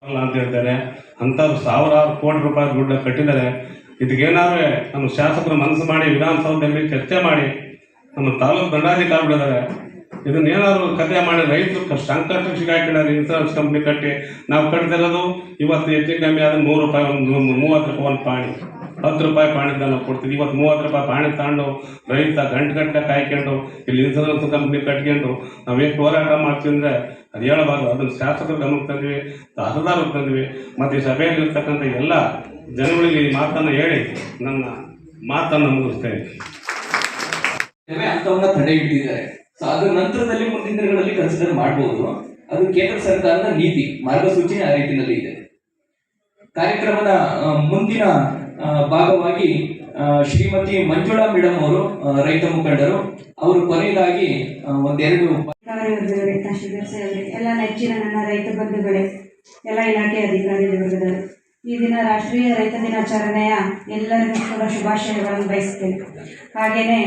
ಅಲ್ಲ ಅಂತ ಹೇಳ್ತಾರೆ. ಅಂಥವ್ರು ಸಾವಿರಾರು ಕೋಟಿ ರೂಪಾಯಿ ದುಡ್ಡು ಕಟ್ಟಿದ್ದಾರೆ. ಇದಕ್ಕೇನಾದ್ರು ನಮ್ಮ ಶಾಸಕರು ಮನಸ್ಸು ಮಾಡಿ ವಿಧಾನಸೌಧದಲ್ಲಿ ಚರ್ಚೆ ಮಾಡಿ ನಮ್ಮ ತಾಲೂಕು ದಂಡಾಧಿಕಾರಿ ಬಿಡಿದ್ದಾರೆ. ಇದನ್ನೇನಾದ್ರು ಕಥೆ ಮಾಡಿ ರೈತರು ಸಂಕಷ್ಟ ಸಿಗಾಕಿದ್ದಾರೆ. ಇನ್ಸೂರೆನ್ಸ್ ಕಂಪ್ನಿ ಕಟ್ಟಿ ನಾವು ಕಟ್ತಿರೋದು ಇವತ್ತು ಹೆಚ್ಚು ಕಮ್ಮಿ ಆದ್ರೆ 100 ರೂಪಾಯಿ, ಒಂದು 30 ರೂಪಾಯಿ ಒಂದು ಪಾಣಿ, 10 ರೂಪಾಯಿ ಪಾಣಿದ ನಾವು ಕೊಡ್ತೀವಿ. ಇವತ್ತು 30 ರೂಪಾಯಿ ಪಾಣಿ ತಗೊಂಡು ರೈತ ಗಂಟೆ ಕಾಯ್ಕೊಂಡು ಇಲ್ಲಿ ಇನ್ಸೂರೆನ್ಸ್ ಕಂಪ್ನಿ ಕಟ್ಕೊಂಡು ನಾವೇನು ಹೋರಾಟ ಮಾಡ್ತೀವಿ ಅಂದರೆ ಅದು ಹೇಳಬಾರ್ದು. ಅದನ್ನು ಶಾಸಕರು ಗಮನಕ್ಕೆ ತಂದ್ವಿ, ತಹಸೀಲ್ದಾರ್ಗೆ ತಂದ್ವಿ, ಮತ್ತು ಈ ಸಭೆಯಲ್ಲಿ ಇರ್ತಕ್ಕಂಥ ಎಲ್ಲ ಜನಗಳಿಗೆ ಈ ಮಾತನ್ನು ಹೇಳಿ ನನ್ನ ಮಾತನ್ನು ಮುಗಿಸ್ತೇನೆ. ಅಂತವನ್ನ ತಡೆ ಹಿಡಿದಿದ್ದಾರೆ. ಸೊ ಅದ್ರ ನಂತರದಲ್ಲಿ ಮುಂದಿನ ದಿನಗಳಲ್ಲಿ ಕನ್ಸಿಡರ್ ಮಾಡಬಹುದು. ಅದು ಕೇಂದ್ರ ಸರ್ಕಾರದ ನೀತಿ ಮಾರ್ಗಸೂಚನೆ ಆ ರೀತಿಯಲ್ಲಿ ಇದೆ. ಕಾರ್ಯಕ್ರಮದ ಮುಂದಿನ ಭಾಗವಾಗಿ ಶ್ರೀಮತಿ ಮಂಜುಳಾ ಮೇಡಮ್ ಅವರು, ರೈತ ಮುಖಂಡರು, ಅವರು ಕೊನೆಯದಾಗಿ ಒಂದೆರಡು ಎಲ್ಲ ನೆಚ್ಚಿನ ನನ್ನ ರೈತ ಬಂಧುಗಳೇ, ಎಲ್ಲ ಇಲಾಖೆ ಅಧಿಕಾರಿಗಳು, ಈ ದಿನ ರಾಷ್ಟ್ರೀಯ ರೈತ ದಿನಾಚರಣೆಯ ಎಲ್ಲರಿಗೂ ಕೂಡ ಶುಭಾಶಯಗಳನ್ನು ಬಯಸ್ತೇನೆ. ಹಾಗೆಯೇ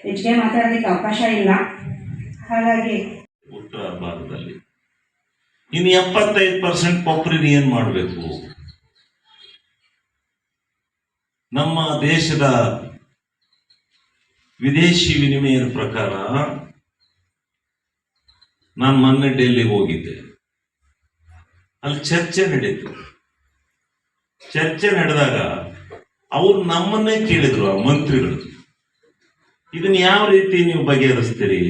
ಹೆಚ್ಚಿಗೆ ಮಾತಾಡೋದಕ್ಕೆ ಅವಕಾಶ ಇಲ್ಲ. ಹಾಗಾಗಿ ಉತ್ತರ ಭಾರತದಲ್ಲಿ ಇನ್ನು 75% ಕೊಬ್ಬರಿನ ಏನ್ ಮಾಡಬೇಕು? ನಮ್ಮ ದೇಶದ ವಿದೇಶಿ ವಿನಿಮಯದ ಪ್ರಕಾರ ನಾನು ಮೊನ್ನೆ ಡೆಲ್ಲಿಗೆ ಹೋಗಿದ್ದೆ. ಅಲ್ಲಿ ಚರ್ಚೆ ನಡೀತು. ಚರ್ಚೆ ನಡೆದಾಗ ಅವ್ರು ನಮ್ಮನ್ನೇ ಕೇಳಿದ್ರು, ಆ ಮಂತ್ರಿಗಳು, ಇದನ್ನ ಯಾವ ರೀತಿ ನೀವು ಬಗೆಹರಿಸ್ತೀರಿ,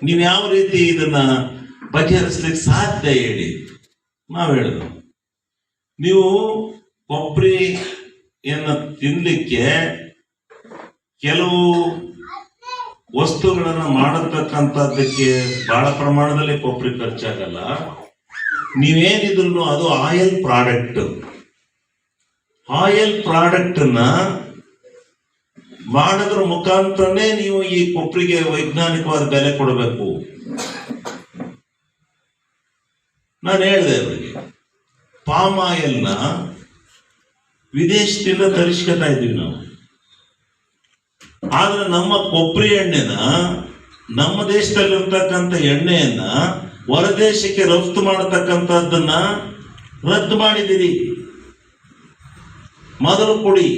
ನೀವು ಯಾವ ರೀತಿ ಇದನ್ನ ಬಗೆಹರಿಸ್ಲಿಕ್ಕೆ ಸಾಧ್ಯ ಹೇಳಿ. ನಾವು ಹೇಳಿದ್ರು, ನೀವು ಕೊಬ್ಬರಿಯನ್ನು ತಿನ್ಲಿಕ್ಕೆ ಕೆಲವು ವಸ್ತುಗಳನ್ನು ಮಾಡತಕ್ಕಂಥದ್ದಕ್ಕೆ ಬಹಳ ಪ್ರಮಾಣದಲ್ಲಿ ಕೊಬ್ಬರಿ ಖರ್ಚಾಗಲ್ಲ. ನೀವೇನಿದ್ರು ಅದು ಆಯಿಲ್ ಪ್ರಾಡಕ್ಟ್. ಆಯಿಲ್ ಪ್ರಾಡಕ್ಟ್ ಅನ್ನ ಮಾಡೋದ್ರ ಮುಖಾಂತರನೇ ನೀವು ಈ ಕೊಬ್ಬರಿಗೆ ವೈಜ್ಞಾನಿಕವಾದ ಬೆಲೆ ಕೊಡಬೇಕು. ನಾನು ಹೇಳಿದೆ ಅವರಿಗೆ, ಪಾಮ್ ಆಯಿಲ್ನ ವಿದೇಶದಿಂದ ತರಿಸ್ಕೊತಾ ಇದ್ದೀವಿ ನಾವು. ಆದ್ರೆ ನಮ್ಮ ಕೊಬ್ಬರಿ ಎಣ್ಣೆನ, ನಮ್ಮ ದೇಶದಲ್ಲಿರ್ತಕ್ಕಂಥ ಎಣ್ಣೆಯನ್ನ ಹೊರದೇಶಕ್ಕೆ ರಫ್ತು ಮಾಡತಕ್ಕಂಥದ್ದನ್ನ ರದ್ದು ಮಾಡಿದ್ದೀರಿ. ಮೊದಲು ಕೊಡಿ.